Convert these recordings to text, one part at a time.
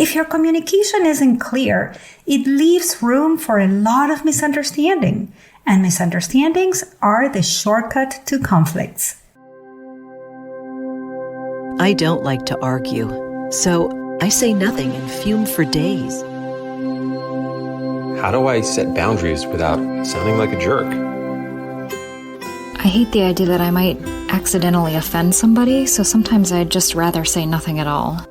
If your communication isn't clear, it leaves room for a lot of misunderstanding, and misunderstandings are the shortcut to conflicts. I don't like to argue, so I say nothing and fume for days. How do I set boundaries without sounding like a jerk? I hate the idea that I might accidentally offend somebody, so sometimes I'd just rather say nothing at all.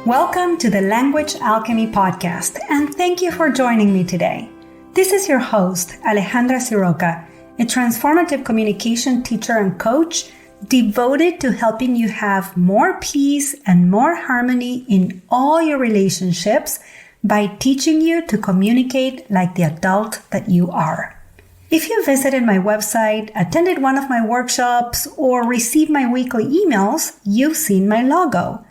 Welcome to the Language Alchemy podcast, and thank you for joining me today. This is your host, Alejandra Siroca, a transformative communication teacher and coach devoted to helping you have more peace and more harmony in all your relationships by teaching you to communicate like the adult that you are. If you visited my website, attended one of my workshops, or received my weekly emails, you've seen my logo.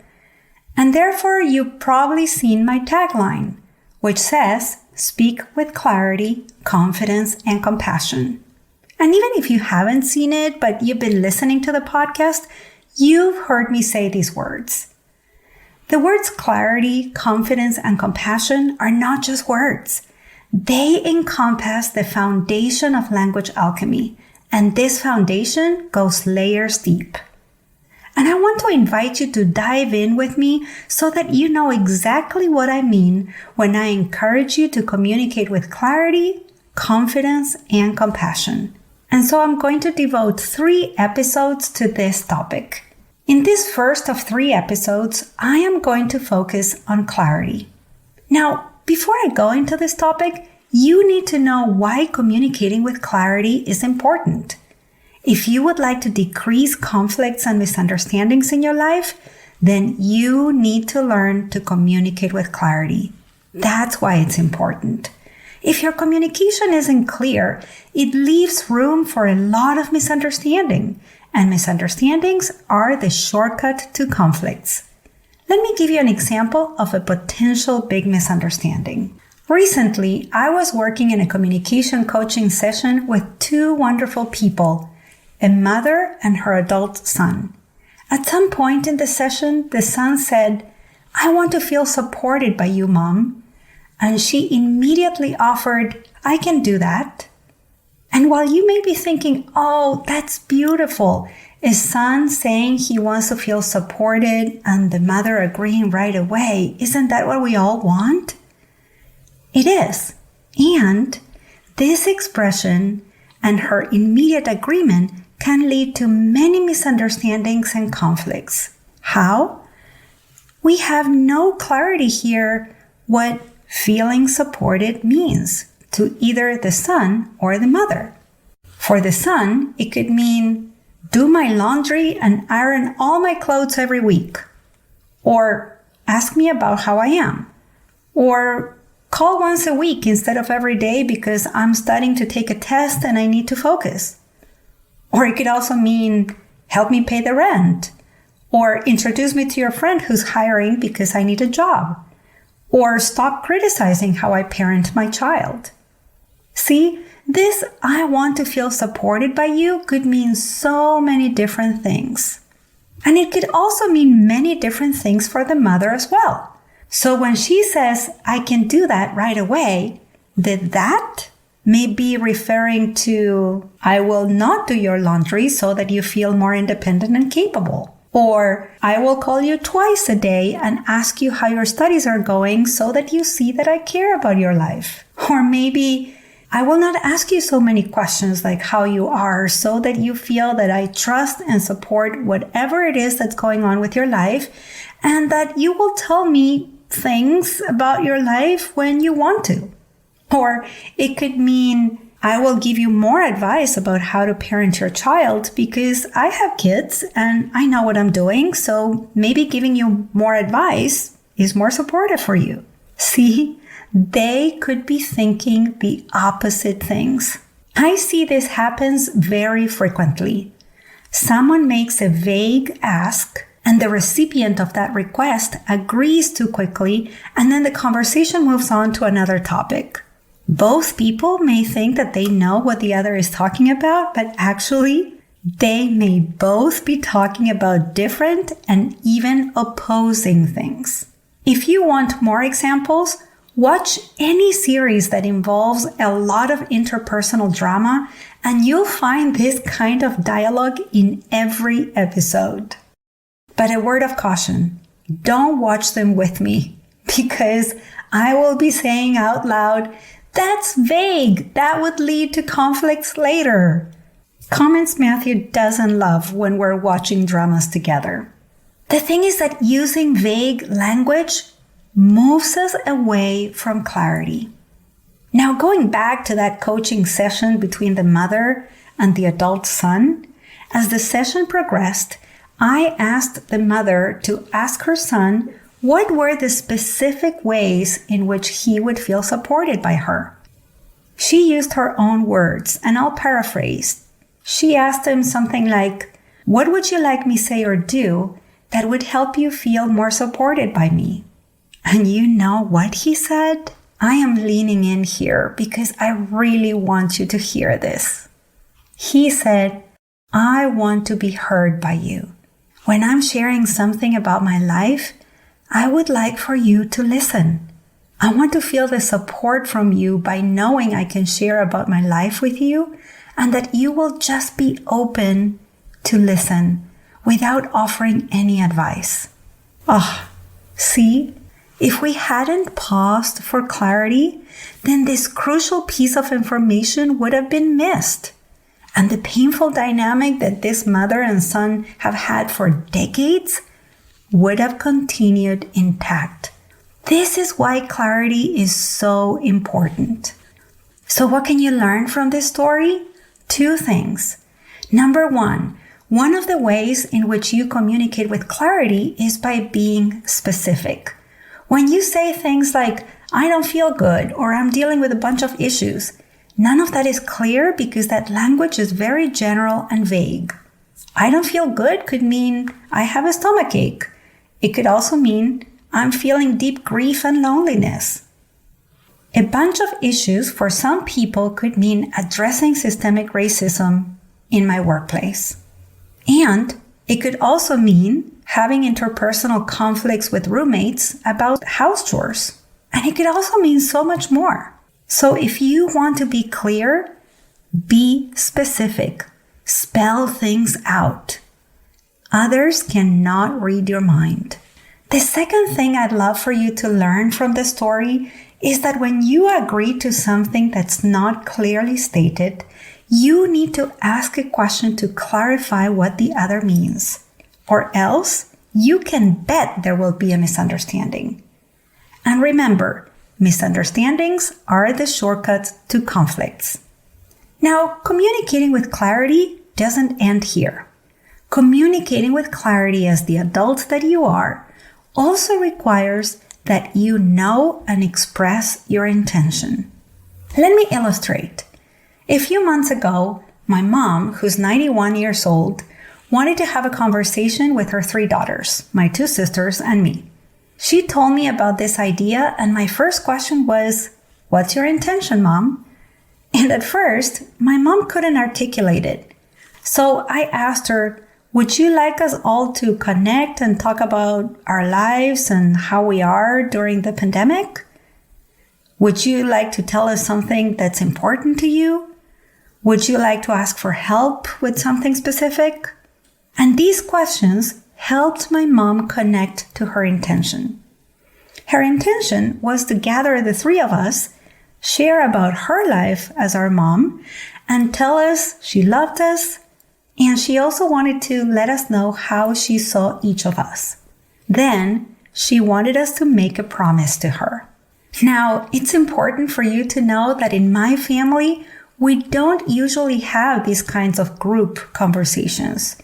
And therefore, you've probably seen my tagline, which says, speak with clarity, confidence, and compassion. And even if you haven't seen it, but you've been listening to the podcast, you've heard me say these words. The words clarity, confidence, and compassion are not just words. They encompass the foundation of language alchemy, and this foundation goes layers deep. And I want to invite you to dive in with me so that you know exactly what I mean when I encourage you to communicate with clarity, confidence, and compassion. And so I'm going to devote 3 episodes to this topic. In this first of 3 episodes, I am going to focus on clarity. Now, before I go into this topic, you need to know why communicating with clarity is important. If you would like to decrease conflicts and misunderstandings in your life, then you need to learn to communicate with clarity. That's why it's important. If your communication isn't clear, it leaves room for a lot of misunderstanding, and misunderstandings are the shortcut to conflicts. Let me give you an example of a potential big misunderstanding. Recently, I was working in a communication coaching session with 2 wonderful people, a mother and her adult son. At some point in the session, the son said, "I want to feel supported by you, Mom." And she immediately offered, "I can do that." And while you may be thinking, "Oh, that's beautiful," a son saying he wants to feel supported and the mother agreeing right away, isn't that what we all want? It is. And this expression and her immediate agreement can lead to many misunderstandings and conflicts. How? We have no clarity here what feeling supported means to either the son or the mother. For the son, it could mean do my laundry and iron all my clothes every week, or ask me about how I am, or call once a week instead of every day because I'm studying to take a test and I need to focus. Or it could also mean, help me pay the rent, or introduce me to your friend who's hiring because I need a job, or stop criticizing how I parent my child. See, this "I want to feel supported by you" could mean so many different things. And it could also mean many different things for the mother as well. So when she says, "I can do that right away," that may be referring to, "I will not do your laundry so that you feel more independent and capable." Or, "I will call you twice a day and ask you how your studies are going so that you see that I care about your life." Or maybe, "I will not ask you so many questions like how you are so that you feel that I trust and support whatever it is that's going on with your life, and that you will tell me things about your life when you want to." Or it could mean, "I will give you more advice about how to parent your child because I have kids and I know what I'm doing, so maybe giving you more advice is more supportive for you." See, they could be thinking the opposite things. I see this happens very frequently. Someone makes a vague ask and the recipient of that request agrees too quickly, and then the conversation moves on to another topic. Both people may think that they know what the other is talking about, but actually, They may both be talking about different and even opposing things. If you want more examples, watch any series that involves a lot of interpersonal drama, and you'll find this kind of dialogue in every episode. But a word of caution, don't watch them with me, because I will be saying out loud, "That's vague, that would lead to conflicts later." Comments Matthew doesn't love when we're watching dramas together. The thing is that using vague language moves us away from clarity. Now, going back to that coaching session between the mother and the adult son, as the session progressed, I asked the mother to ask her son what were the specific ways in which he would feel supported by her. She used her own words, and I'll paraphrase. She asked him something like, "What would you like me say or do that would help you feel more supported by me?" And you know what he said? I am leaning in here because I really want you to hear this. He said, "I want to be heard by you. When I'm sharing something about my life, I would like for you to listen. I want to feel the support from you by knowing I can share about my life with you and that you will just be open to listen without offering any advice." See? If we hadn't paused for clarity, then this crucial piece of information would have been missed. And the painful dynamic that this mother and son have had for decades would have continued intact. This is why clarity is so important. So what can you learn from this story? 2 things. Number 1 of the ways in which you communicate with clarity is by being specific. When you say things like, "I don't feel good," or "I'm dealing with a bunch of issues," none of that is clear because that language is very general and vague. "I don't feel good" could mean I have a stomachache. It could also mean I'm feeling deep grief and loneliness. A bunch of issues for some people could mean addressing systemic racism in my workplace. And it could also mean having interpersonal conflicts with roommates about house chores. And it could also mean so much more. So if you want to be clear, be specific. Spell things out. Others cannot read your mind. The second thing I'd love for you to learn from the story is that when you agree to something that's not clearly stated, you need to ask a question to clarify what the other means. Or else, you can bet there will be a misunderstanding. And remember, misunderstandings are the shortcut to conflicts. Now, communicating with clarity doesn't end here. Communicating with clarity as the adult that you are also requires that you know and express your intention. Let me illustrate. A few months ago, my mom, who's 91 years old, wanted to have a conversation with her 3 daughters, my 2 sisters and me. She told me about this idea, and my first question was, "What's your intention, Mom?" And at first, my mom couldn't articulate it. So I asked her, "Would you like us all to connect and talk about our lives and how we are during the pandemic? Would you like to tell us something that's important to you? Would you like to ask for help with something specific?" And these questions helped my mom connect to her intention. Her intention was to gather the 3 of us, share about her life as our mom, and tell us she loved us, and she also wanted to let us know how she saw each of us. Then she wanted us to make a promise to her. Now, it's important for you to know that in my family, we don't usually have these kinds of group conversations.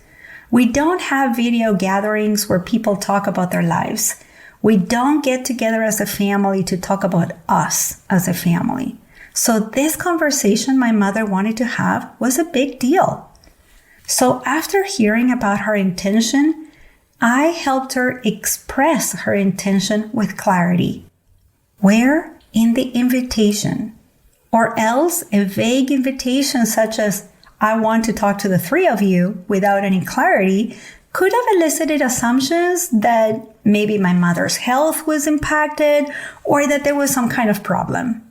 We don't have video gatherings where people talk about their lives. We don't get together as a family to talk about us as a family. So this conversation my mother wanted to have was a big deal. So after hearing about her intention, I helped her express her intention with clarity. Where? In the invitation. Or else a vague invitation such as, I want to talk to the three of you without any clarity could have elicited assumptions that maybe my mother's health was impacted or that there was some kind of problem.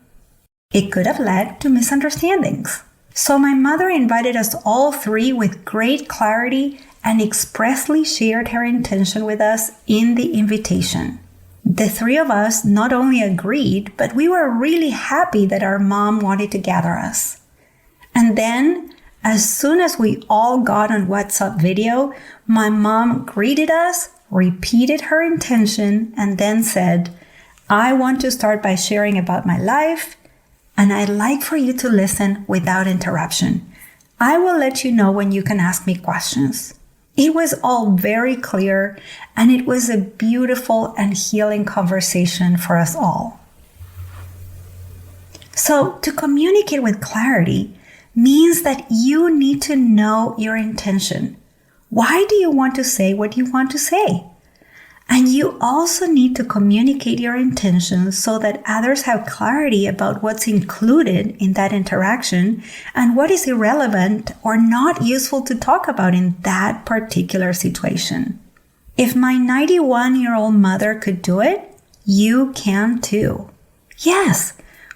It could have led to misunderstandings. So my mother invited us all three with great clarity and expressly shared her intention with us in the invitation. The three of us not only agreed, but we were really happy that our mom wanted to gather us. And then, as soon as we all got on WhatsApp video, my mom greeted us, repeated her intention, and then said, "I want to start by sharing about my life, and I'd like for you to listen without interruption. I will let you know when you can ask me questions." It was all very clear, and it was a beautiful and healing conversation for us all. So, to communicate with clarity means that you need to know your intention. Why do you want to say what you want to say? And you also need to communicate your intentions so that others have clarity about what's included in that interaction and what is irrelevant or not useful to talk about in that particular situation. If my 91-year-old mother could do it, you can too. Yes,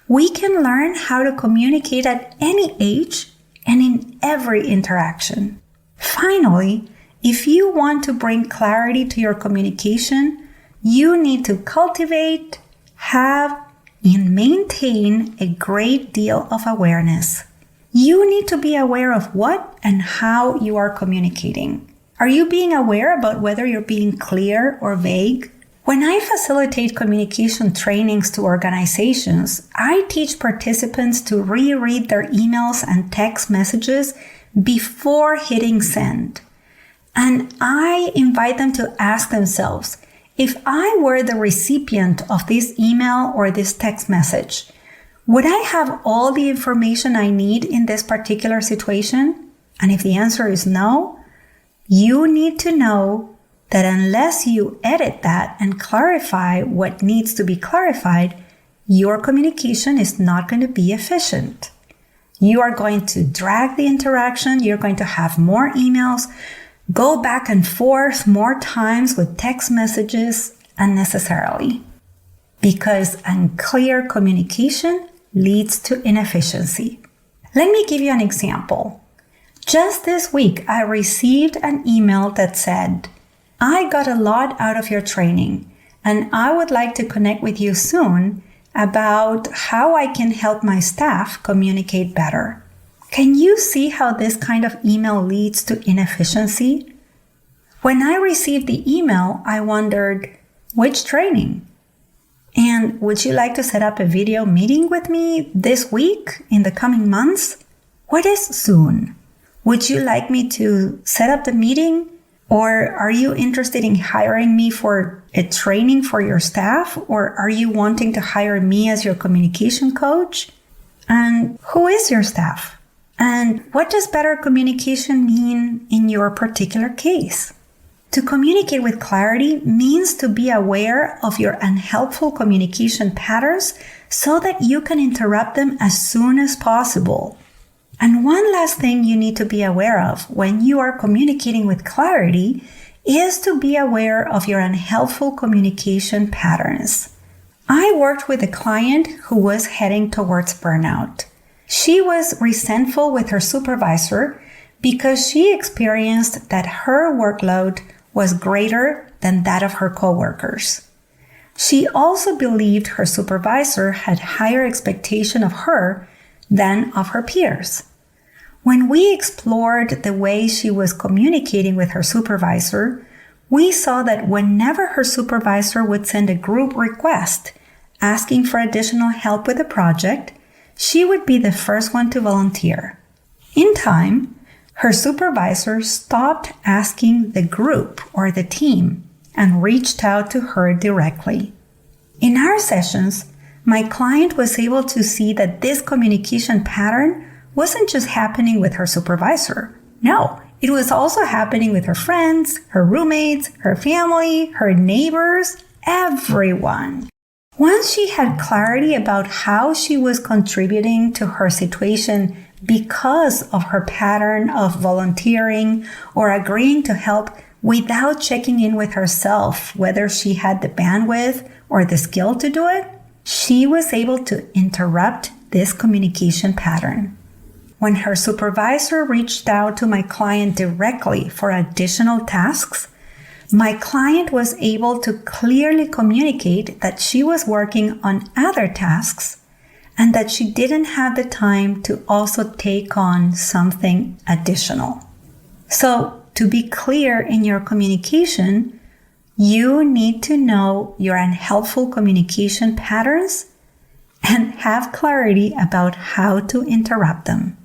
we can learn how to communicate at any age and in every interaction. Finally, if you want to bring clarity to your communication, you need to cultivate, have, and maintain a great deal of awareness. You need to be aware of what and how you are communicating. Are you being aware about whether you're being clear or vague? When I facilitate communication trainings to organizations, I teach participants to reread their emails and text messages before hitting send. And I invite them to ask themselves, if I were the recipient of this email or this text message, would I have all the information I need in this particular situation? And if the answer is no, you need to know that unless you edit that and clarify what needs to be clarified, your communication is not going to be efficient. You are going to drag the interaction, you're going to have more emails, go back and forth more times with text messages unnecessarily, because unclear communication leads to inefficiency. Let me give you an example. Just this week, I received an email that said, "I got a lot out of your training, and I would like to connect with you soon about how I can help my staff communicate better." Can you see how this kind of email leads to inefficiency? When I received the email, I wondered, which training? And would you like to set up a video meeting with me this week, in the coming months? What is soon? Would you like me to set up the meeting? Or are you interested in hiring me for a training for your staff? Or are you wanting to hire me as your communication coach? And who is your staff? And what does better communication mean in your particular case? To communicate with clarity means to be aware of your unhelpful communication patterns so that you can interrupt them as soon as possible. And one last thing you need to be aware of when you are communicating with clarity is to be aware of your unhelpful communication patterns. I worked with a client who was heading towards burnout. She was resentful with her supervisor because she experienced that her workload was greater than that of her coworkers. She also believed her supervisor had higher expectation of her than of her peers. When we explored the way she was communicating with her supervisor, we saw that whenever her supervisor would send a group request asking for additional help with a project, she would be the first one to volunteer. In time, her supervisor stopped asking the group or the team and reached out to her directly. In our sessions, my client was able to see that this communication pattern wasn't just happening with her supervisor. No, it was also happening with her friends, her roommates, her family, her neighbors, everyone. Once she had clarity about how she was contributing to her situation because of her pattern of volunteering or agreeing to help without checking in with herself whether she had the bandwidth or the skill to do it, she was able to interrupt this communication pattern. When her supervisor reached out to my client directly for additional tasks, my client was able to clearly communicate that she was working on other tasks and that she didn't have the time to also take on something additional. So, to be clear in your communication, you need to know your unhelpful communication patterns and have clarity about how to interrupt them.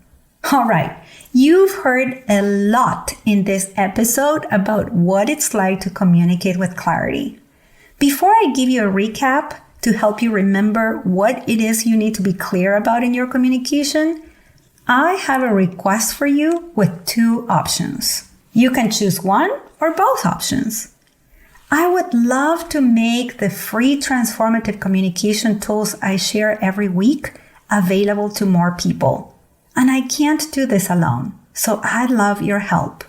All right, you've heard a lot in this episode about what it's like to communicate with clarity. Before I give you a recap to help you remember what it is you need to be clear about in your communication, I have a request for you with 2 options. You can choose one or both options. I would love to make the free transformative communication tools I share every week available to more people. And I can't do this alone, so I'd love your help.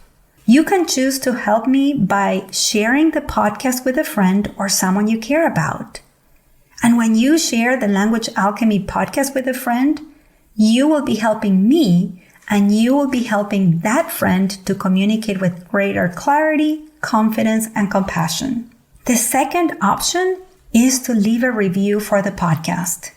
You can choose to help me by sharing the podcast with a friend or someone you care about. And when you share the Language Alchemy podcast with a friend, you will be helping me and you will be helping that friend to communicate with greater clarity, confidence, and compassion. The second option is to leave a review for the podcast.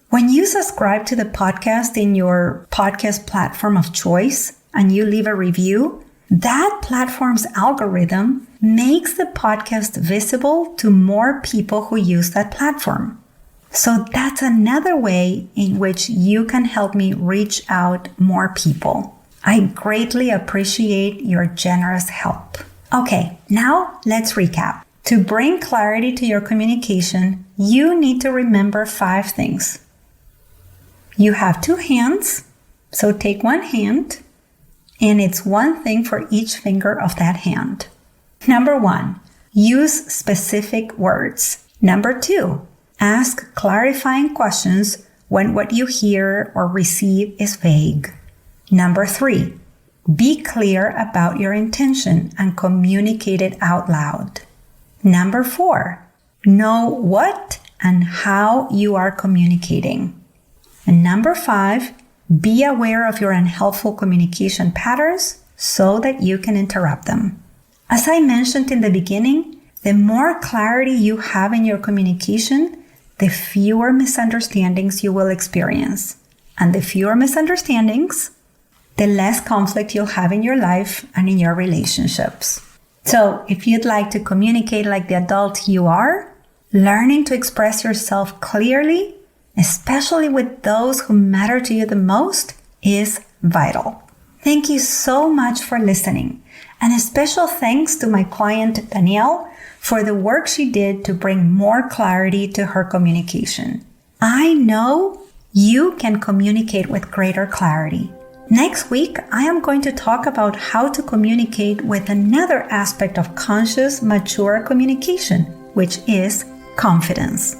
When you subscribe to the podcast in your podcast platform of choice and you leave a review, that platform's algorithm makes the podcast visible to more people who use that platform. So that's another way in which you can help me reach out more people. I greatly appreciate your generous help. Okay, now let's recap. To bring clarity to your communication, you need to remember 5 things. You have 2 hands, so take one hand, and it's one thing for each finger of that hand. Number 1, use specific words. Number 2, ask clarifying questions when what you hear or receive is vague. Number 3, be clear about your intention and communicate it out loud. Number 4, know what and how you are communicating. And number 5, be aware of your unhelpful communication patterns so that you can interrupt them. As I mentioned in the beginning, the more clarity you have in your communication, the fewer misunderstandings you will experience. And the fewer misunderstandings, the less conflict you'll have in your life and in your relationships. So if you'd like to communicate like the adult you are, learning to express yourself clearly, especially with those who matter to you the most, is vital. Thank you so much for listening. And a special thanks to my client Danielle for the work she did to bring more clarity to her communication. I know you can communicate with greater clarity. Next week, I am going to talk about how to communicate with another aspect of conscious, mature communication, which is confidence.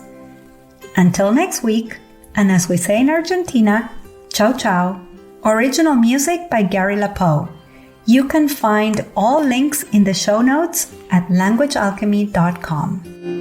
Until next week, and as we say in Argentina, ciao ciao. Original music by Gary LaPoe. You can find all links in the show notes at languagealchemy.com.